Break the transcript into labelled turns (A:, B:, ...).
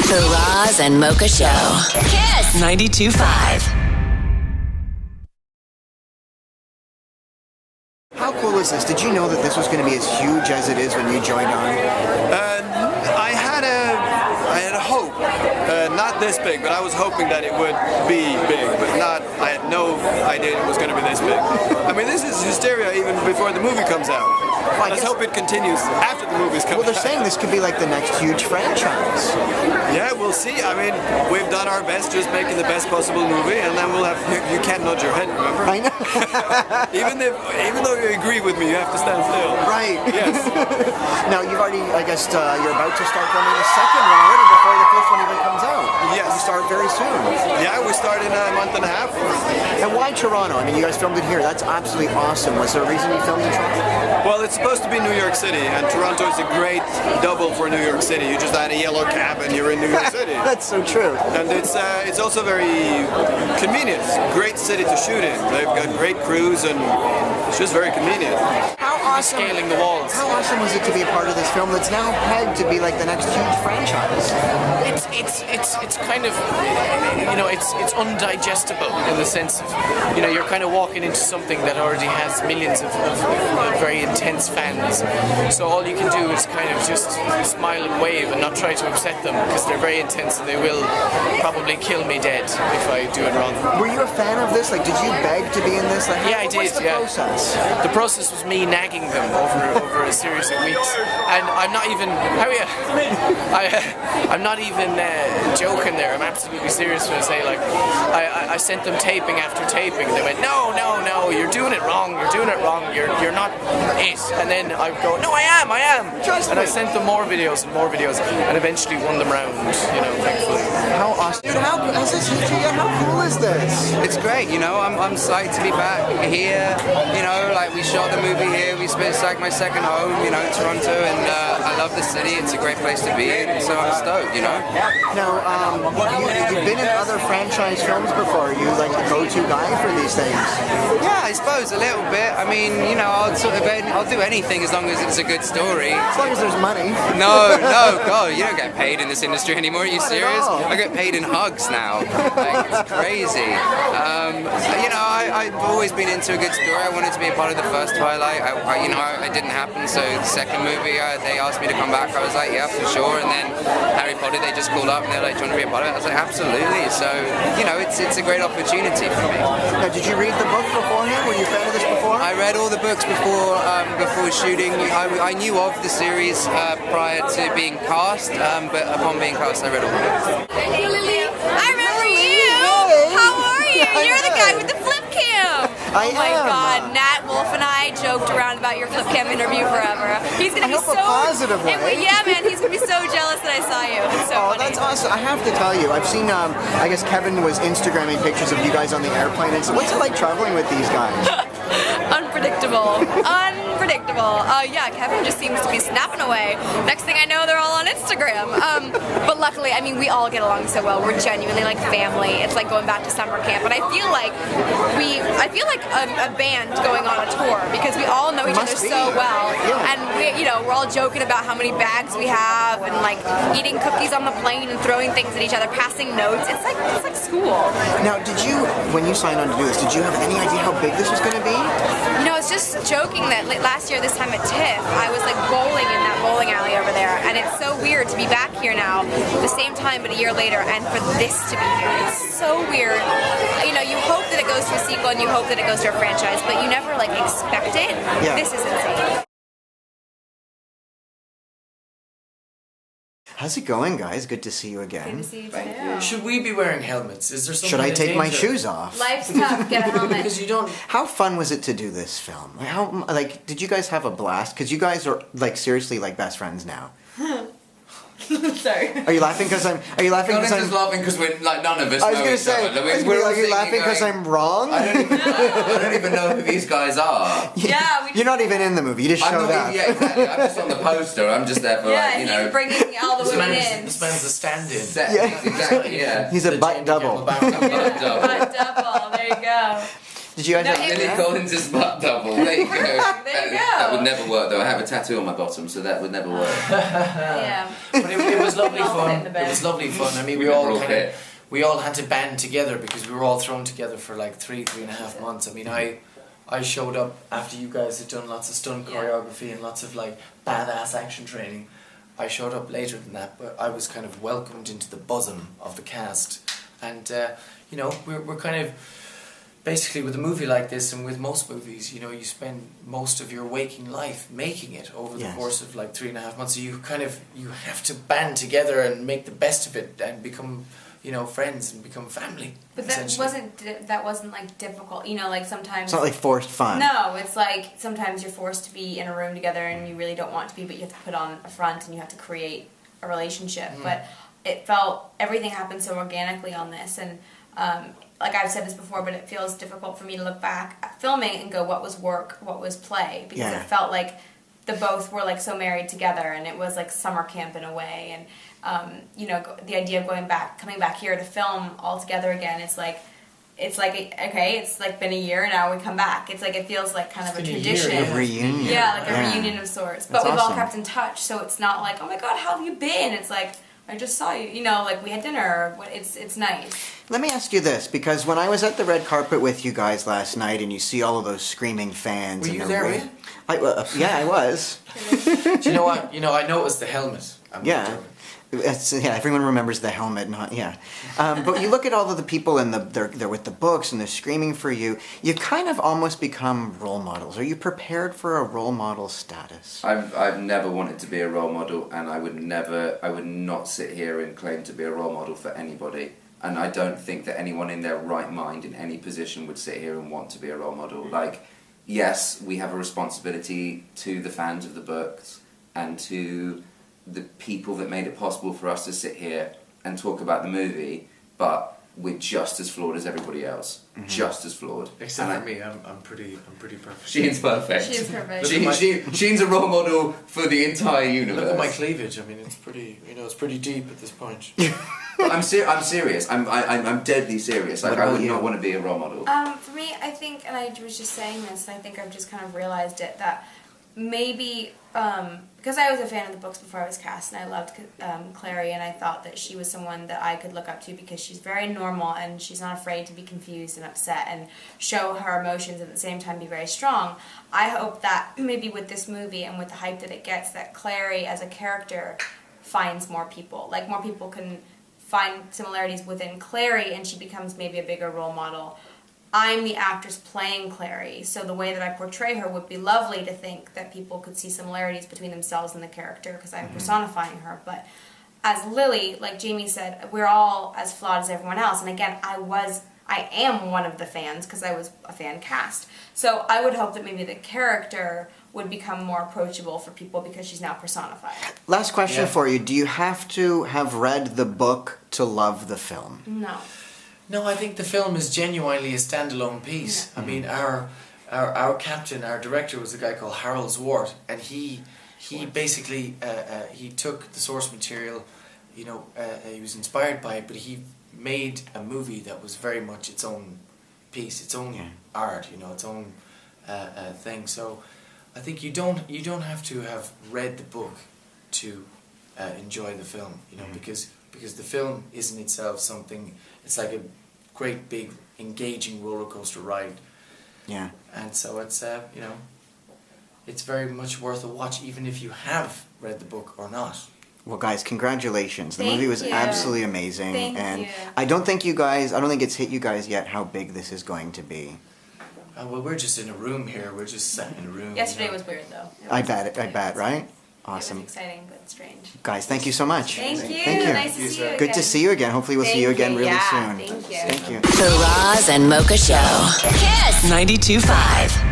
A: The Roz and Mocha Show. KiSS 92.5.
B: How cool is this? Did you know that this was going to be as huge as it is when you joined on?
C: I had a hope, not this big, but I was hoping that it would be big, but not. I had no idea it was going to be this big. I mean, this is hysteria even before the movie comes out.
B: Well,
C: Let's hope it continues after the movie's come out.
B: Well, they're saying this could be like the next huge franchise.
C: Yeah, we'll see. I mean, we've done our best just making the best possible movie, and then we'll have. You can't nod your head, remember?
B: I know.
C: even though you agree with me, you have to stand still.
B: Right.
C: Yes.
B: Now, you've already, I guess, you're about to start filming the second one already before the first one even comes out.
C: Yes.
B: You start very soon.
C: Yeah, we start in a month and a half.
B: And why Toronto? I mean, you guys filmed it here. That's absolutely awesome. Was there a reason you filmed in Toronto?
C: Well, it's supposed to be New York City, and Toronto is a great double for New York City. You just add a yellow cab and you're in New York City.
B: That's so true.
C: And it's also very convenient. It's a great city to shoot in. They've got great crews, and it's just very convenient.
B: How awesome!
C: Scaling the walls.
B: How awesome was it to be a part of this film that's now pegged to be like the next huge franchise?
D: It's kind of, you know, it's undigestible in the sense of, you know, you're kind of walking into something that already has millions of very intense fans. So all you can do is kind of just smile and wave and not try to upset them, because they're very intense and they will probably kill me dead if I do it wrong.
B: Were you a fan of this? Like, did you beg to be in this? Like,
D: Yeah, I did.
B: What's the process?
D: The process was me nagging them over a series of weeks, and I'm not even. How are you? I'm not even joking there. I'm absolutely serious when I say, like, I sent them taping after taping. They went, no, you're doing it wrong. You're doing it wrong. You're not it. And then I would go, no, I am. And I sent them more videos, and eventually won them round. You know, thankfully.
B: How awesome! Dude, how has this history yet? How cool is this?
E: It's great, you know. I'm psyched to be back here. You know, like, we shot the movie here. It's like my second home, you know, Toronto, and I love the city. It's a great place to be in, so I'm stoked, you know.
B: Now, you've been in other franchise films before. Are you like the go-to guy for these things?
E: Yeah, I suppose a little bit. I mean, you know, I'll do anything as long as it's a good story.
B: As long as there's money.
E: No, God, you don't get paid in this industry anymore. Are you serious? I get paid in hugs now. Like, it's crazy. You know, I've always been into a good story. I wanted to be a part of the first Twilight. It didn't happen, so the second movie, they asked me to come back. I was like, yeah, for sure. And then Harry Potter, they just called up and they're like, do you want to be a part of it? I was like, absolutely. So, you know, it's a great opportunity for me.
B: Now, did you read the book beforehand? Were you a fan of this before?
E: I read all the books before shooting. I knew of the series prior to being cast, but upon being cast, I read all the books.
F: Hey Lily, I remember you. How are you? You're the guy with the flip cam.
B: I
F: Oh my
B: am.
F: God, Nat Wolf and I joked around about your flip cam interview forever. He's gonna be
B: hope
F: so
B: a positive way.
F: Yeah, man, he's gonna be so jealous that I saw you. It's so funny.
B: That's awesome. I have to tell you, I've seen, I guess Kevin was Instagramming pictures of you guys on the airplane. And so what's it like traveling with these guys?
F: Unpredictable. Yeah, Kevin just seems to be snapping away. Next thing I know, they're all on Instagram. But luckily, I mean, we all get along so well. We're genuinely like family. It's like going back to summer camp. But I feel like a band going on a tour, because we all know each other so well.
B: Yeah.
F: And we're all joking about how many bags we have, and like eating cookies on the plane and throwing things at each other, passing notes. It's like school.
B: Now, when you signed on to do this, did you have any idea how big this was going to be?
F: You know, I was just joking that last year this time at TIFF, I was like bowling in that bowling alley over there, and it's so weird to be back here now, the same time but a year later, and for this to be here. It's so weird. You know, you hope that it goes to a sequel and you hope that it goes to a franchise, but you never like expect it.
B: Yeah.
F: This is insane.
B: How's it going, guys? Good to see you again.
F: Good to see you too.
D: Should we be wearing helmets? Is there something?
B: Should I
D: in
B: take my
D: danger?
B: shoes off?
F: Life's tough. Get a helmet.
D: Because you don't.
B: How fun was it to do this film? Did you guys have a blast? Because you guys are like seriously like best friends now.
F: Sorry.
B: Are you laughing because I'm? Are you laughing because I'm?
E: just laughing because we're like none of us.
B: I was gonna say. Are you laughing because I'm wrong?
E: I don't even know who these guys are.
F: Yeah,
B: You're not even in the movie. You just showed up.
E: Yeah, exactly. I'm just on the poster. I'm just there for
F: he's bringing all the women in.
D: This man's the stand-in.
B: Yeah.
E: Exactly. Yeah.
B: He's a butt double.
F: Butt double. There you go.
B: Did you guys have
E: Lily Collins' butt double. There you go.
F: There you
E: That
F: go.
E: would never work though. I have a tattoo on my bottom, so that would never work.
F: Yeah.
D: But it was lovely
F: I'll put it in
D: fun.
F: the bed.
D: It was lovely fun. I mean,
E: We
D: we all
E: were all
D: kind
E: fit.
D: of, we all had to band together because we were all thrown together for like 3.5 months. I mean, I showed up after you guys had done lots of stunt choreography and lots of like badass action training. I showed up later than that, but I was kind of welcomed into the bosom of the cast. And, you know, we're kind of, basically with a movie like this and with most movies, you know, you spend most of your waking life making it over the course of like 3.5 months. So you have to band together and make the best of it and become, you know, friends and become family.
F: But that wasn't like difficult. You know, like sometimes
B: It's not like forced fun.
F: No, it's like sometimes you're forced to be in a room together and you really don't want to be, but you have to put on a front and you have to create a relationship. But it felt, everything happened so organically on this, and like I've said this before, but it feels difficult for me to look back at filming and go, what was work, what was play, because it felt like the both were like so married together, and it was like summer camp in a way, and you know, the idea of coming back here to film all together again, it's like okay, it's like been a year now, we come back. It's like, it feels like kind of a tradition.
B: A reunion.
F: Yeah, like a reunion of sorts. But
B: That's
F: we've all
B: awesome.
F: kept in touch, so it's not like, oh my god, how have you been? It's like, I just saw you, you know, like we had dinner. It's nice.
B: Let me ask you this, because when I was at the red carpet with you guys last night and you see all of those screaming fans...
D: Were
B: in
D: you
B: the
D: there,
B: ring- yeah, I was.
D: Do you know what? You know, I noticed the helmet.
B: Yeah. Everyone remembers the helmet, but you look at all of the people and they're with the books and they're screaming for you. You kind of almost become role models. Are you prepared for a role model status?
E: I've never wanted to be a role model, and I would not sit here and claim to be a role model for anybody. And I don't think that anyone in their right mind in any position would sit here and want to be a role model. Like, yes, we have a responsibility to the fans of the books and to the people that made it possible for us to sit here and talk about the movie, but we're just as flawed as everybody else. Just as flawed.
D: Except for me, I'm pretty perfect.
E: Sheen's perfect.
F: She is perfect.
E: Sheen's a role model for the entire universe.
D: Look at my cleavage. I mean, it's pretty, you know, it's pretty deep at this point.
E: But I'm serious. I'm deadly serious. Like, I would not want to be a role model.
F: For me, I think, and I was just saying this, and I think I've just kind of realized it, that maybe, because I was a fan of the books before I was cast, and I loved Clary, and I thought that she was someone that I could look up to because she's very normal, and she's not afraid to be confused and upset, and show her emotions at the same time be very strong. I hope that maybe with this movie, and with the hype that it gets, that Clary as a character finds more people. Like, more people can find similarities within Clary, and she becomes maybe a bigger role model. I'm the actress playing Clary, so the way that I portray her would be lovely to think that people could see similarities between themselves and the character, because I'm personifying her. But as Lily, like Jamie said, we're all as flawed as everyone else. And again, I am one of the fans because I was a fan cast. So I would hope that maybe the character would become more approachable for people because she's now personified.
B: Last question for you. Do you have to have read the book to love the film?
F: No.
D: No, I think the film is genuinely a standalone piece. I mean, our captain, our director, was a guy called Harold Zwart, and he basically he took the source material, you know, he was inspired by it, but he made a movie that was very much its own piece, its own art, you know, its own thing. So I think you don't have to have read the book to enjoy the film, you know, because the film isn't itself something. It's like a great big engaging roller coaster ride.
B: Yeah.
D: And so it's you know, it's very much worth a watch, even if you have read the book or not.
B: Well, guys, congratulations. The
F: Thank
B: movie was
F: you.
B: absolutely amazing.
F: Thank
B: and
F: you.
B: I don't think it's hit you guys yet how big this is going to be.
D: Well, we're just in a room here. We're just sat in a room.
F: Yesterday
D: you know.
F: was weird, though.
B: I bet, right? Awesome.
F: It was exciting, but strange.
B: Guys, thank you so much.
F: Thank you.
B: Thank you.
F: Nice to see you again.
B: Good to see you again. Hopefully we'll see you again really soon.
F: Thank you.
B: Thank you.
A: The Roz and Mocha Show. KiSS 92.5.